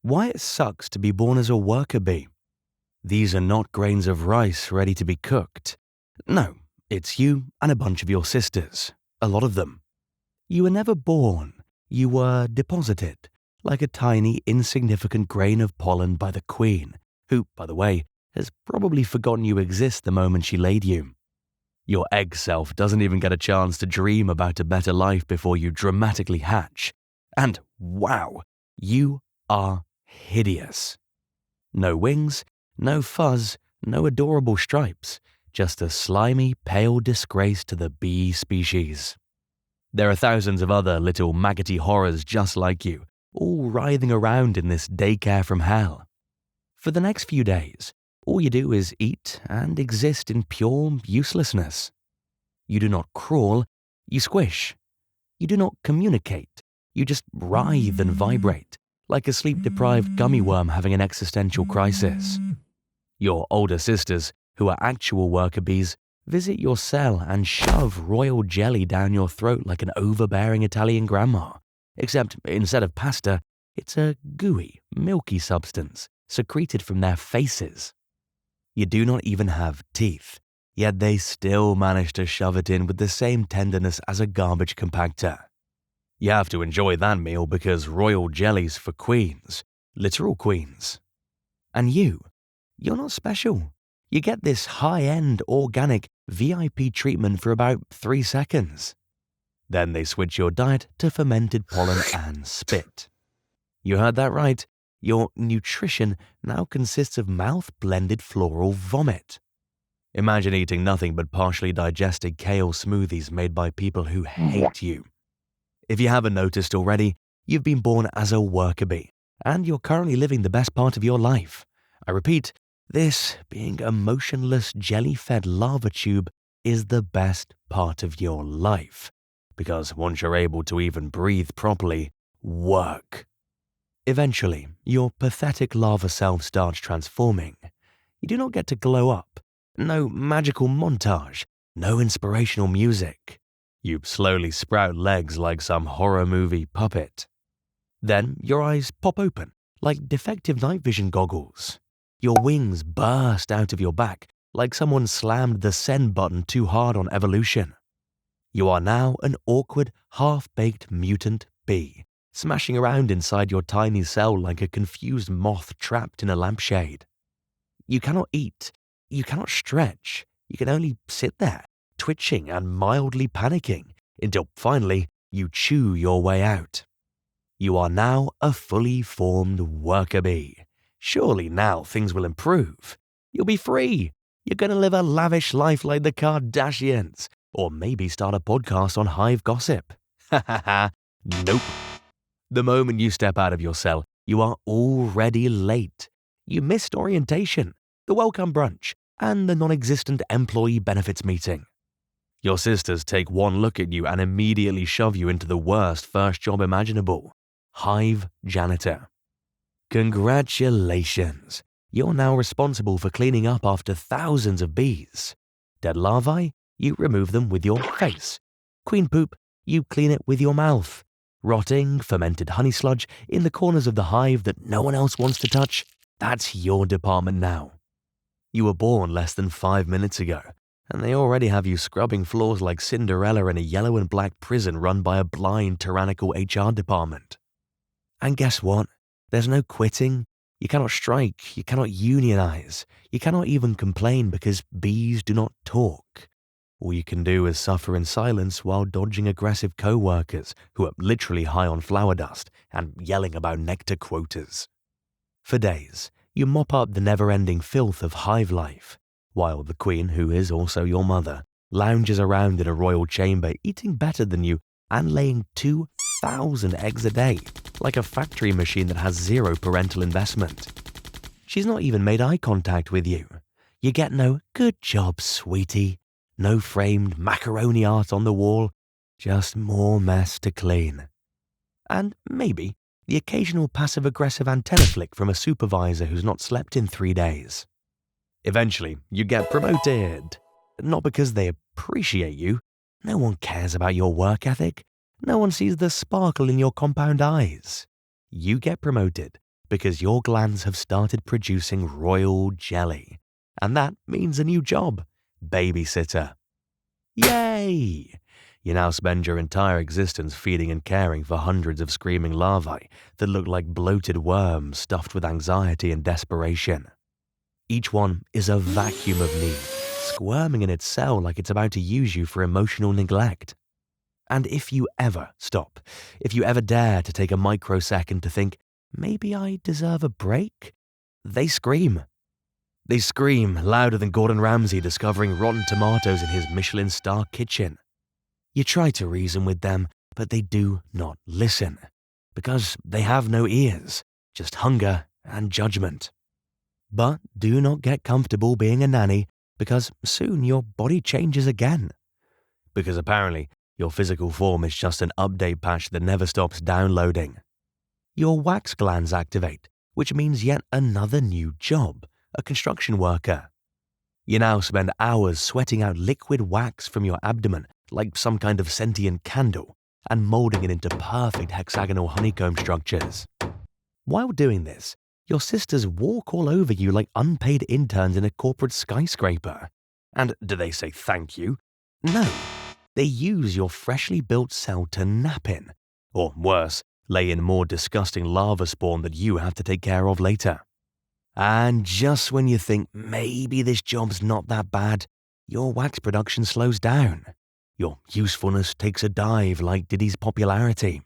Why it sucks to be born as a worker bee. These are not grains of rice ready to be cooked. No, it's you and a bunch of your sisters, a lot of them. You were never born, you were deposited, like a tiny, insignificant grain of pollen by the queen, who, by the way, has probably forgotten you exist the moment she laid you. Your egg self doesn't even get a chance to dream about a better life before you dramatically hatch. And wow, you are hideous. No wings, no fuzz, no adorable stripes, just a slimy, pale disgrace to the bee species. There are thousands of other little maggoty horrors just like you, all writhing around in this daycare from hell. For the next few days, all you do is eat and exist in pure uselessness. You do not crawl, you squish. You do not communicate, you just writhe and vibrate, like a sleep-deprived gummy worm having an existential crisis. Your older sisters, who are actual worker bees, visit your cell and shove royal jelly down your throat like an overbearing Italian grandma, except instead of pasta, it's a gooey, milky substance secreted from their faces. You do not even have teeth, yet they still manage to shove it in with the same tenderness as a garbage compactor. You have to enjoy that meal because royal jelly's for queens, literal queens. And you're not special. You get this high-end, organic, VIP treatment for about 3 seconds. Then they switch your diet to fermented pollen and spit. You heard that right. Your nutrition now consists of mouth-blended floral vomit. Imagine eating nothing but partially digested kale smoothies made by people who hate you. If you haven't noticed already, you've been born as a worker bee, and you're currently living the best part of your life. I repeat, this, being a motionless jelly-fed lava tube, is the best part of your life. Because once you're able to even breathe properly, work. Eventually, your pathetic lava self starts transforming. You do not get to glow up. No magical montage. No inspirational music. You slowly sprout legs like some horror movie puppet. Then your eyes pop open, like defective night vision goggles. Your wings burst out of your back, like someone slammed the send button too hard on evolution. You are now an awkward, half-baked mutant bee, smashing around inside your tiny cell like a confused moth trapped in a lampshade. You cannot eat, you cannot stretch, you can only sit there, twitching and mildly panicking, until finally you chew your way out. You are now a fully formed worker bee. Surely now things will improve. You'll be free. You're going to live a lavish life like the Kardashians, or maybe start a podcast on hive gossip. Ha ha ha. Nope. The moment you step out of your cell, you are already late. You missed orientation, the welcome brunch, and the non-existent employee benefits meeting. Your sisters take one look at you and immediately shove you into the worst first job imaginable, hive janitor. Congratulations! You're now responsible for cleaning up after thousands of bees. Dead larvae? You remove them with your face. Queen poop? You clean it with your mouth. Rotting, fermented honey sludge in the corners of the hive that no one else wants to touch? That's your department now. You were born less than 5 minutes ago, and they already have you scrubbing floors like Cinderella in a yellow and black prison run by a blind, tyrannical HR department. And guess what? There's no quitting. You cannot strike. You cannot unionize. You cannot even complain because bees do not talk. All you can do is suffer in silence while dodging aggressive co-workers who are literally high on flower dust and yelling about nectar quotas. For days, you mop up the never-ending filth of hive life, while the queen, who is also your mother, lounges around in a royal chamber eating better than you and laying 2,000 eggs a day, like a factory machine that has zero parental investment. She's not even made eye contact with you. You get no "good job, sweetie," no framed macaroni art on the wall, just more mess to clean. And maybe the occasional passive-aggressive antenna flick from a supervisor who's not slept in 3 days. Eventually, you get promoted. Not because they appreciate you. No one cares about your work ethic. No one sees the sparkle in your compound eyes. You get promoted because your glands have started producing royal jelly. And that means a new job, babysitter. Yay! You now spend your entire existence feeding and caring for hundreds of screaming larvae that look like bloated worms stuffed with anxiety and desperation. Each one is a vacuum of need, squirming in its cell like it's about to use you for emotional neglect. And if you ever stop, if you ever dare to take a microsecond to think, maybe I deserve a break, they scream. They scream louder than Gordon Ramsay discovering rotten tomatoes in his Michelin star kitchen. You try to reason with them, but they do not listen, because they have no ears, just hunger and judgment. But do not get comfortable being a nanny, because soon your body changes again. Because apparently, your physical form is just an update patch that never stops downloading. Your wax glands activate, which means yet another new job, a construction worker. You now spend hours sweating out liquid wax from your abdomen like some kind of sentient candle and molding it into perfect hexagonal honeycomb structures. While doing this, your sisters walk all over you like unpaid interns in a corporate skyscraper. And do they say thank you? No. They use your freshly built cell to nap in, or worse, lay in more disgusting larva spawn that you have to take care of later. And just when you think maybe this job's not that bad, your wax production slows down. Your usefulness takes a dive like Diddy's popularity.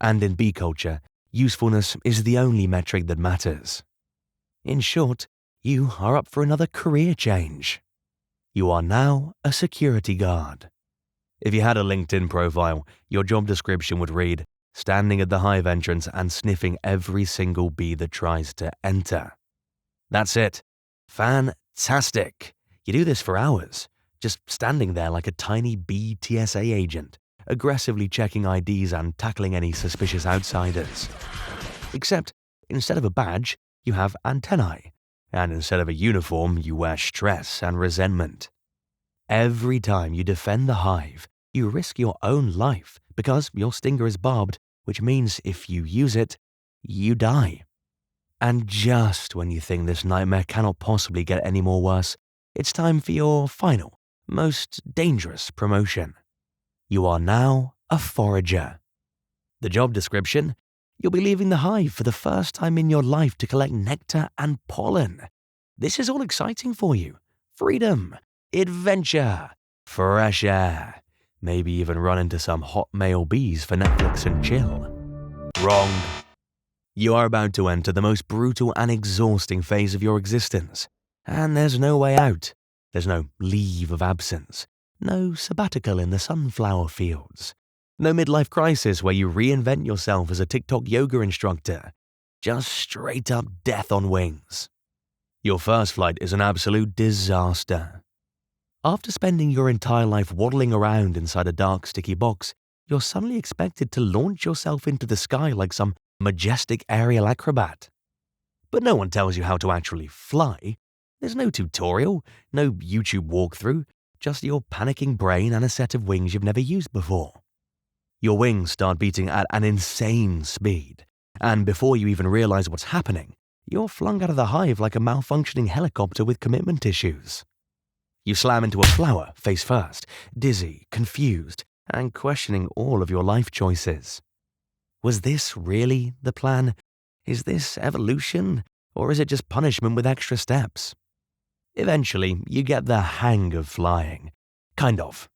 And in bee culture, usefulness is the only metric that matters. In short, you are up for another career change. You are now a security guard. If you had a LinkedIn profile, your job description would read, standing at the hive entrance and sniffing every single bee that tries to enter. That's it. Fantastic. You do this for hours, just standing there like a tiny bee TSA agent, aggressively checking IDs and tackling any suspicious outsiders. Except, instead of a badge, you have antennae, and instead of a uniform, you wear stress and resentment. Every time you defend the hive, you risk your own life because your stinger is barbed, which means if you use it, you die. And just when you think this nightmare cannot possibly get any more worse, it's time for your final, most dangerous promotion. You are now a forager. The job description? You'll be leaving the hive for the first time in your life to collect nectar and pollen. This is all exciting for you. Freedom, adventure, fresh air, maybe even run into some hot male bees for Netflix and chill. Wrong. You are about to enter the most brutal and exhausting phase of your existence, and there's no way out. There's no leave of absence, no sabbatical in the sunflower fields, no midlife crisis where you reinvent yourself as a TikTok yoga instructor, just straight up death on wings. Your first flight is an absolute disaster. After spending your entire life waddling around inside a dark, sticky box, you're suddenly expected to launch yourself into the sky like some majestic aerial acrobat. But no one tells you how to actually fly. There's no tutorial, no YouTube walkthrough, just your panicking brain and a set of wings you've never used before. Your wings start beating at an insane speed, and before you even realize what's happening, you're flung out of the hive like a malfunctioning helicopter with commitment issues. You slam into a flower face first, dizzy, confused, and questioning all of your life choices. Was this really the plan? Is this evolution? Or is it just punishment with extra steps? Eventually, you get the hang of flying. Kind of.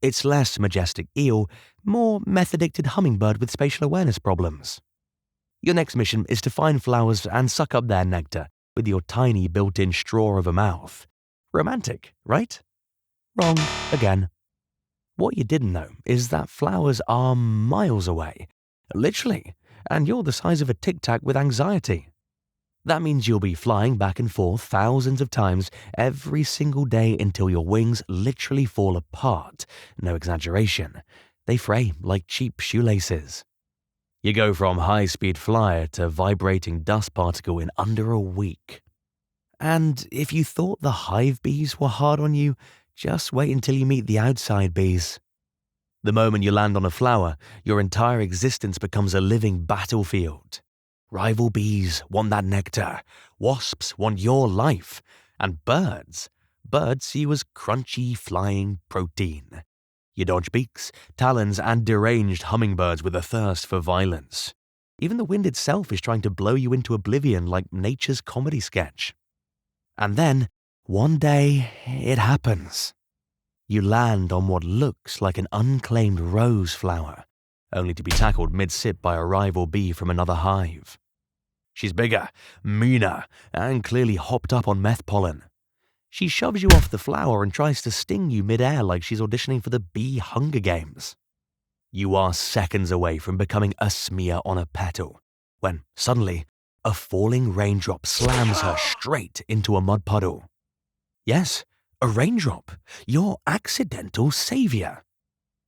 It's less majestic eel, more method-acted hummingbird with spatial awareness problems. Your next mission is to find flowers and suck up their nectar with your tiny built-in straw of a mouth. Romantic, right? Wrong again. What you didn't know is that flowers are miles away. Literally, and you're the size of a tic-tac with anxiety. That means you'll be flying back and forth thousands of times every single day until your wings literally fall apart. No exaggeration. They fray like cheap shoelaces. You go from high-speed flyer to vibrating dust particle in under a week. And if you thought the hive bees were hard on you, just wait until you meet the outside bees. The moment you land on a flower, your entire existence becomes a living battlefield. Rival bees want that nectar, wasps want your life, and birds see you as crunchy flying protein. You dodge beaks, talons, and deranged hummingbirds with a thirst for violence. Even the wind itself is trying to blow you into oblivion like nature's comedy sketch. And then, one day, it happens. You land on what looks like an unclaimed rose flower, only to be tackled mid-sip by a rival bee from another hive. She's bigger, meaner, and clearly hopped up on meth pollen. She shoves you off the flower and tries to sting you mid-air like she's auditioning for the Bee Hunger Games. You are seconds away from becoming a smear on a petal, when suddenly, a falling raindrop slams her straight into a mud puddle. Yes, a raindrop, your accidental savior.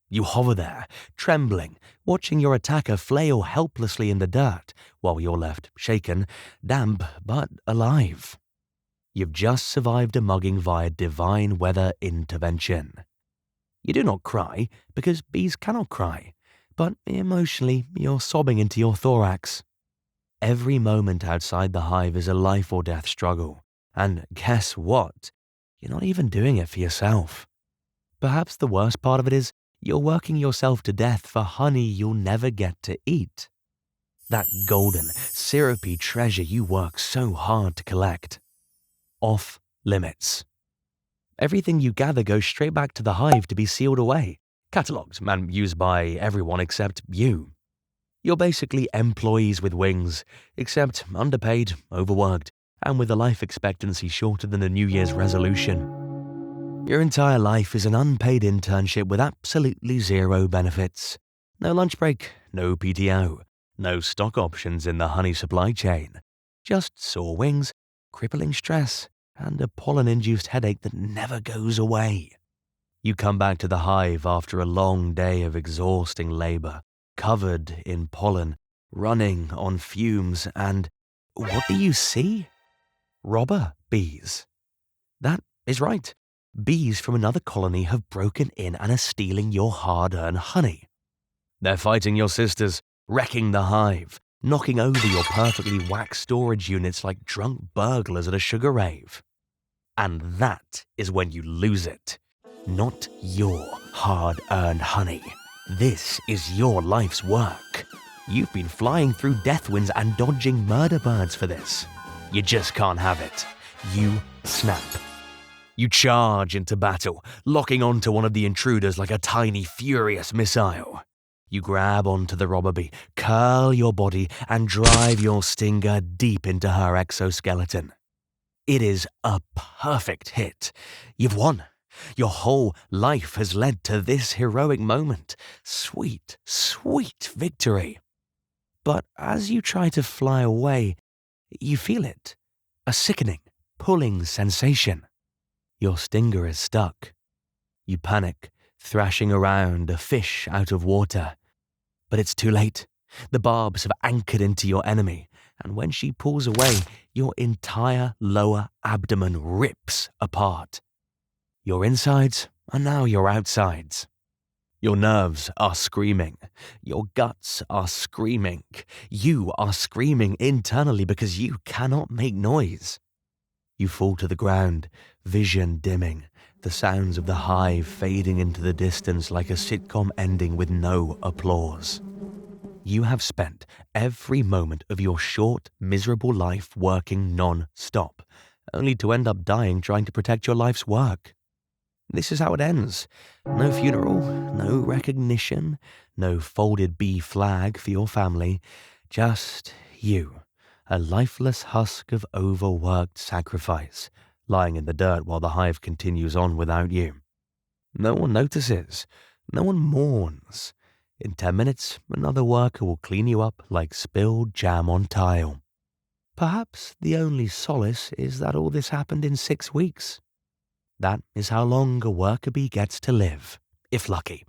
You hover there, trembling, watching your attacker flail helplessly in the dirt, while you're left shaken, damp, but alive. You've just survived a mugging via divine weather intervention. You do not cry, because bees cannot cry, but emotionally you're sobbing into your thorax. Every moment outside the hive is a life or death struggle, and guess what? You're not even doing it for yourself. Perhaps the worst part of it is you're working yourself to death for honey you'll never get to eat. That golden, syrupy treasure you work so hard to collect. Off limits. Everything you gather goes straight back to the hive to be sealed away, catalogued and used by everyone except you. You're basically employees with wings, except underpaid, overworked, and with a life expectancy shorter than a New Year's resolution. Your entire life is an unpaid internship with absolutely zero benefits. No lunch break, no PTO, no stock options in the honey supply chain. Just sore wings, crippling stress, and a pollen-induced headache that never goes away. You come back to the hive after a long day of exhausting labor, covered in pollen, running on fumes, and what do you see? Robber bees. That is right. Bees from another colony have broken in and are stealing your hard-earned honey. They're fighting your sisters, wrecking the hive, knocking over your perfectly waxed storage units like drunk burglars at a sugar rave. And that is when you lose it. Not your hard-earned honey. This is your life's work. You've been flying through death winds and dodging murder birds for this. You just can't have it. You snap. You charge into battle, locking onto one of the intruders like a tiny, furious missile. You grab onto the robber bee, curl your body, and drive your stinger deep into her exoskeleton. It is a perfect hit. You've won. Your whole life has led to this heroic moment. Sweet, sweet victory. But as you try to fly away, you feel it. A sickening, pulling sensation. Your stinger is stuck. You panic, thrashing around, a fish out of water. But it's too late. The barbs have anchored into your enemy, and when she pulls away, your entire lower abdomen rips apart. Your insides are now your outsides. Your nerves are screaming. Your guts are screaming. You are screaming internally because you cannot make noise. You fall to the ground, vision dimming, the sounds of the hive fading into the distance like a sitcom ending with no applause. You have spent every moment of your short, miserable life working non-stop, only to end up dying trying to protect your life's work. This is how it ends. No funeral, no recognition, no folded bee flag for your family, just you. A lifeless husk of overworked sacrifice, lying in the dirt while the hive continues on without you. No one notices. No one mourns. In 10 minutes, another worker will clean you up like spilled jam on tile. Perhaps the only solace is that all this happened in 6 weeks. That is how long a worker bee gets to live, if lucky.